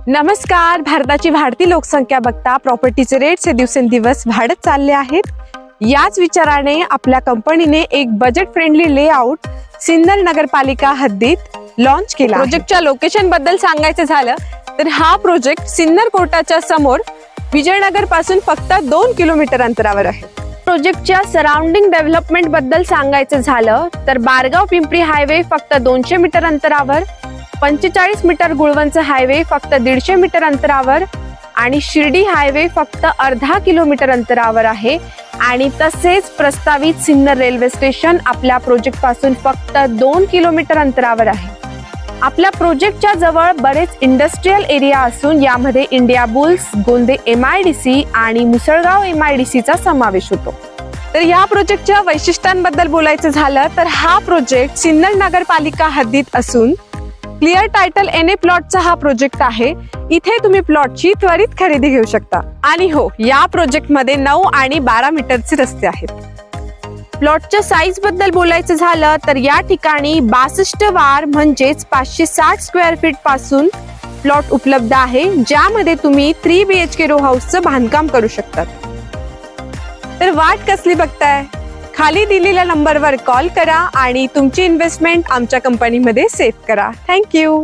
नमस्कार. भारताची वाढती लोकसंख्या बघता प्रॉपर्टीचे रेट्स हे दिवसेंदिवस वाढत चालले आहेत. याच विचाराने आपल्या कंपनीने एक बजेट फ्रेंडली लेआउट सिन्नर नगरपालिका हद्दीत लॉन्च केला. प्रोजेक्टच्या लोकेशन बद्दल सांगायचं झालं तर हा प्रोजेक्ट सिन्नर कोर्टाच्या समोर विजयनगर पासून फक्त 2 किलोमीटर अंतरावर आहे. प्रोजेक्टच्या सराउंडिंग डेव्हलपमेंट बद्दल सांगायचं झालं तर बारगाव पिंपरी हायवे फक्त 200 मीटर अंतरावर, 45 मीटर गुळवंच हायवे फक्त 150 मीटर अंतरावर आणि शिर्डी हायवे फक्त अर्धा किलोमीटर अंतरावर आहे. आणि तसेच प्रस्तावित सिन्नर रेल्वे स्टेशन आपल्या प्रोजेक्ट पासून फक्त 2 किलोमीटर अंतरावर आहे. आपल्या प्रोजेक्टच्या जवळ बरेच इंडस्ट्रियल एरिया असून यामध्ये इंडिया बुल्स, गोंदे MIDC आणि मुसळगाव MIDC चा समावेश होतो. तर या प्रोजेक्टच्या वैशिष्ट्यांबद्दल बोलायचं झालं तर हा प्रोजेक्ट सिन्नर नगरपालिका हद्दीत असून क्लिअर टायटल NA प्लॉटचा हा प्रोजेक्ट आहे. इथे तुम्ही प्लॉटची त्वरित खरेदी घेऊ शकता. आणि हो, या प्रोजेक्ट मध्ये 9 आणि 12 मीटरचे रस्ते आहेत. प्लॉटच्या साईज बद्दल बोलायचं झालं तर या ठिकाणी 62 वार म्हणजेच 560 स्क्वेअर फीट पासून प्लॉट उपलब्ध आहे, ज्यामध्ये तुम्ही 3 BHK रो हाऊसचं बांधकाम करू शकतात. तर वाट कसली बघताय? खाली दिलेल्या नंबरवर कॉल करा आणि तुमची इन्व्हेस्टमेंट आमच्या कंपनीमध्ये सेव्ह करा. थँक्यू.